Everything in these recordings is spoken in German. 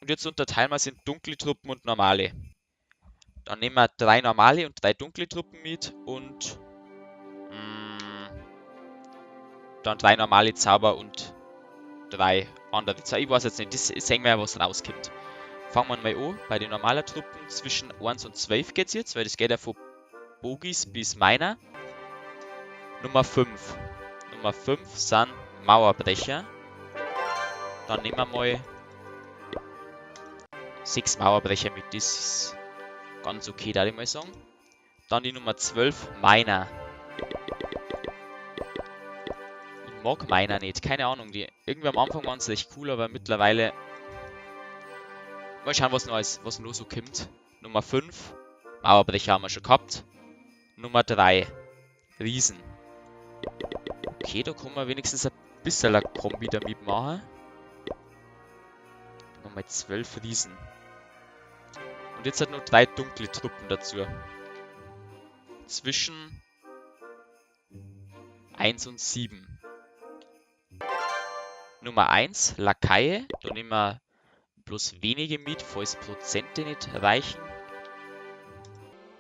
Und jetzt unterteilen wir es in dunkle Truppen und normale. Dann nehmen wir 3 normale und 3 dunkle Truppen mit und dann 3 normale Zauber und 3 andere Zauber. Ich weiß jetzt nicht, das sehen wir ja, was rauskommt. Fangen wir mal an, bei den normalen Truppen zwischen 1 und 12 geht es jetzt, weil das geht ja von Bogis bis Miner. Nummer 5. Nummer 5 sind Mauerbrecher. Dann nehmen wir mal 6 Mauerbrecher mit, das ist ganz okay, da ich mal sagen. Dann die Nummer 12, Miner. Ich mag Miner nicht, keine Ahnung, die irgendwie am Anfang waren sie echt cool, aber mittlerweile... Mal schauen, was noch so kommt. Nummer 5, Mauerbrecher haben wir schon gehabt. Nummer 3, Riesen. Okay, da kann man wenigstens ein bisschen eine Kombi damit machen. Nochmal 12 Riesen. Und jetzt hat nur 3 dunkle Truppen dazu. Zwischen 1 und 7. Nummer 1, Lakaie. Da nehmen wir bloß wenige mit, falls Prozente nicht reichen.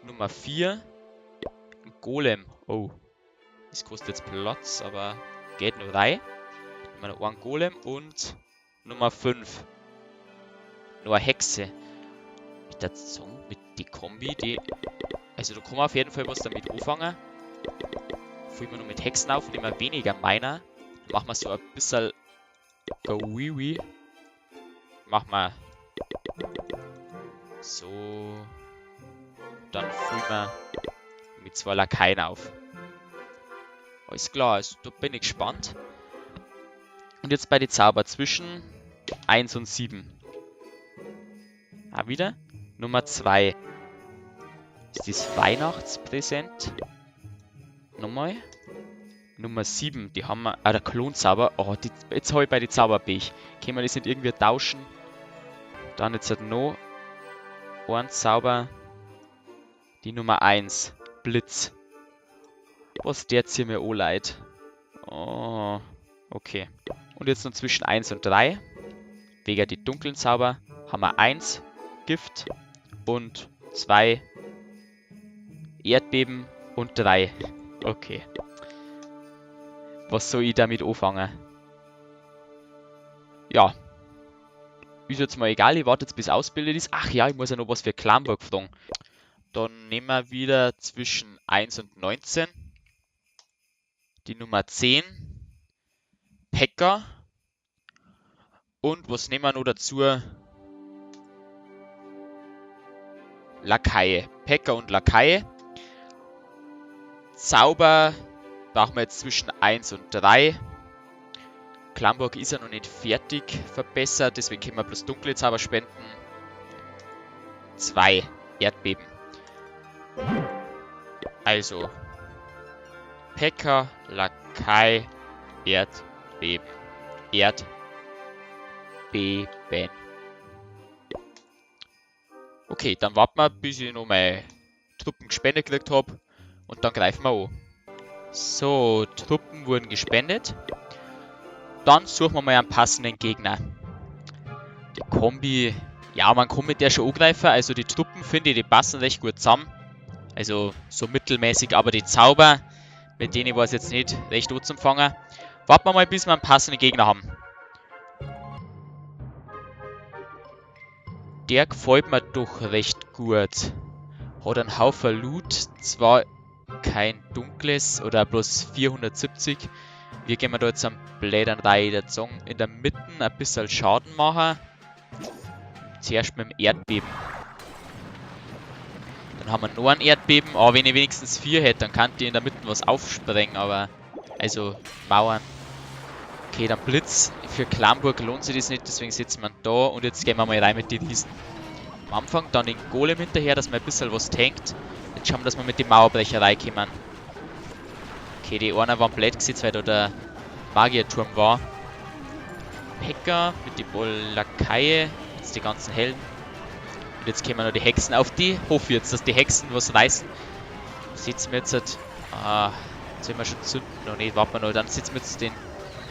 Nummer 4, Golem. Oh, das kostet jetzt Platz, aber geht nur rein. Nehmen wir noch einen Golem und Nummer 5, nur eine Hexe. Mit der Zunge, mit die Kombi, die... Also da kann man auf jeden Fall was damit anfangen. Füllen wir nur mit Hexen auf, nehmen wir weniger Miner. Machen wir so ein bisschen Gowiwi. Machen wir so. Dann füllen wir mit 2 Lakaien auf. Alles klar, also da bin ich gespannt. Und jetzt bei den Zauber zwischen 1 und 7. Wieder. Nummer 2. Ist das Weihnachtspräsent? Nochmal. Nummer 7, die haben wir. Ah, der Klonzauber. Oh, jetzt habe ich bei den Zauberbeich. Können wir das nicht irgendwie tauschen? Dann jetzt halt noch ein Zauber. Die Nummer 1. Blitz. Was der zieht mir auch leid. Oh, okay. Und jetzt noch zwischen 1 und 3. Wegen die dunklen Zauber haben wir 1 Gift und 2 Erdbeben und 3. Okay. Was soll ich damit anfangen? Ja. Ist jetzt mal egal, ich warte jetzt bis ausgebildet ist. Ach ja, ich muss ja noch was für Klamburg fragen. Dann nehmen wir wieder zwischen 1 und 19. Die Nummer 10. Pekka. Und was nehmen wir noch dazu? Lakaie. Pekka und Lakaie. Zauber brauchen wir jetzt zwischen 1 und 3. Klamburg ist ja noch nicht fertig verbessert, deswegen können wir bloß dunkle Zauber spenden. 2 Erdbeben. Also Pekka, Lakai, Erdbeben. Erdbeben. Okay, dann warten wir, bis ich noch meine Truppen gespendet gekriegt habe. Und dann greifen wir an. So, Truppen wurden gespendet. Dann suchen wir mal einen passenden Gegner. Die Kombi, ja, man kann mit der schon angreifen. Also die Truppen, finde ich, die passen recht gut zusammen. Also so mittelmäßig, aber die Zauber, mit denen war es jetzt nicht recht anzufangen. Warten wir mal, bis wir einen passenden Gegner haben. Der gefällt mir doch recht gut. Hat einen Haufen Loot, zwar kein dunkles oder bloß 470. Wir gehen da jetzt am Blättern rein, in der Mitte ein bisschen Schaden machen. Zuerst mit dem Erdbeben. Dann haben wir noch ein Erdbeben, aber wenn ich wenigstens 4 hätte, dann kann ich in der Mitte was aufsprengen, aber also Mauern. Okay, dann Blitz. Für Klamburg lohnt sich das nicht, deswegen sitzen wir da und jetzt gehen wir mal rein mit den Riesen. Am Anfang dann den Golem hinterher, dass man ein bisschen was tankt. Jetzt schauen wir, dass wir mit den Mauerbrecher reinkommen. Okay, die einen waren blöd gesetzt, weil da der Magierturm war. Pekka mit die Lakaie, jetzt die ganzen Helden. Und jetzt kommen noch die Hexen auf die. Hoffe jetzt, dass die Hexen was reißen. Sitzen wir jetzt halt. Sollen wir schon zünden? Noch nicht, warten wir noch. Dann sitzen wir jetzt den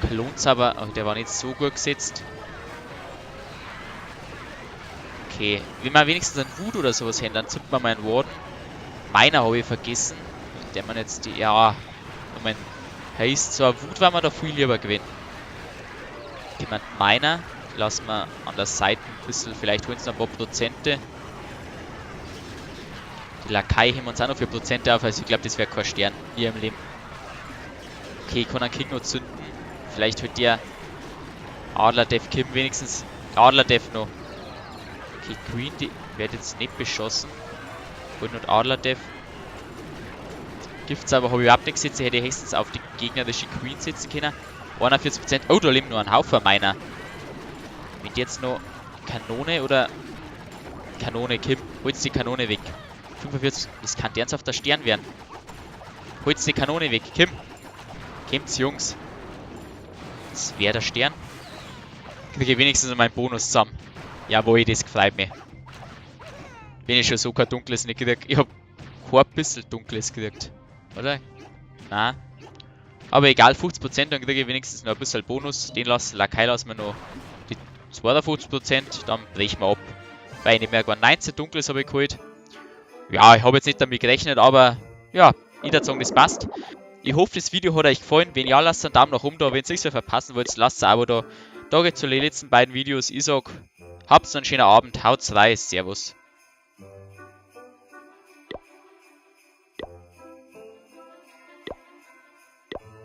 Klonzauber. Oh, der war nicht so gut gesetzt. Okay, wenn wir wenigstens einen Wut oder sowas hätten, dann zippt man mal einen Warden. Meiner habe ich vergessen. Und der man jetzt die, ja, Moment, heißt zwar Wut, weil man da viel lieber gewinnen. Jemand meiner, lassen wir an der Seite ein bisschen, vielleicht holen sie noch ein paar Prozente. Die Lakai heben uns auch noch für Prozente auf, also ich glaube, das wäre kein Stern hier im Leben. Okay, ich kann einen Kick noch zünden. Vielleicht wird der Adler-Dev Kim wenigstens. Adler-Dev noch. Okay, Queen, die wird jetzt nicht beschossen. Und Adler-Dev. Giftzauber habe ich überhaupt nicht gesetzt. Ich hätte höchstens auf die gegnerische Queen setzen können. 41%. Oh, da leben nur ein Haufen meiner. Wenn jetzt noch Kanone oder Kanone Kim. Holt's die Kanone weg. 45. Das kann ernsthaft der Stern werden. Holt's die Kanone weg. Kim. Kommt's, Jungs. Das wäre der Stern. Kriege ich wenigstens noch meinen Bonus zusammen. Jawohl, das gefällt mir. Wenn ich schon so kein Dunkles nicht gekriegt. Ich hab kein bisschen Dunkles gekriegt. Oder? Nein. Aber egal, 50%, dann kriege ich wenigstens noch ein bisschen Bonus. Den Lakai lassen wir noch die 52%, dann brechen wir ab. Weil ich nicht mehr 19 Dunkles habe ich geholt. Ja, ich habe jetzt nicht damit gerechnet, aber ja, ich würde sagen, das passt. Ich hoffe, das Video hat euch gefallen. Wenn ja, lasst einen Daumen nach oben da. Wenn ihr nichts mehr verpassen wollt, lasst ein Abo da. Da geht's zu den letzten beiden Videos. Ich sag, habt einen schönen Abend, haut's rein, servus.